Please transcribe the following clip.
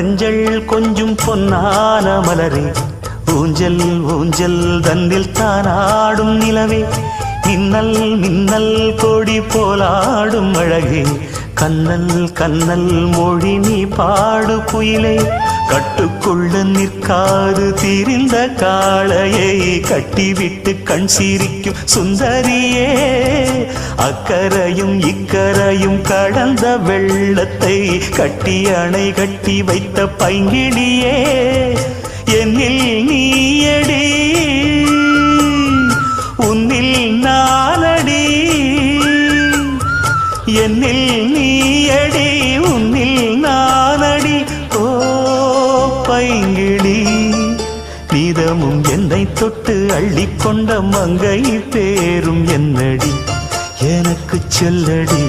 மஞ்சள் கொஞ்சம் பொன்னான மலரே, ஊஞ்சல் ஊஞ்சல் தன்னில் தானாடும் நிலவே, மின்னல் மின்னல் கொடி போலாடும் அழகே, கண்ணல் கண்ணல் மொழி நீ பாடு குயிலே, கட்டுக்குள்ள நிற்காது திரிந்த காளையை கட்டிவிட்டு கண் சிரிக்கும் சுந்தரியே, அக்கரையும் இக்கரையும் கடந்த வெள்ளத்தை கட்டி அணை கட்டி வைத்த பைங்கிளியே, என்னில் நீயடி உன்னில் நானடி, என்னில் நீயடி உன்னில் நானடி. ஓ பைங்கிளி, நீதமும் என்னை தொட்டு அள்ளிக்கொண்ட மங்கை பேரும் என்னடி, எனக்கு சொல்லடி.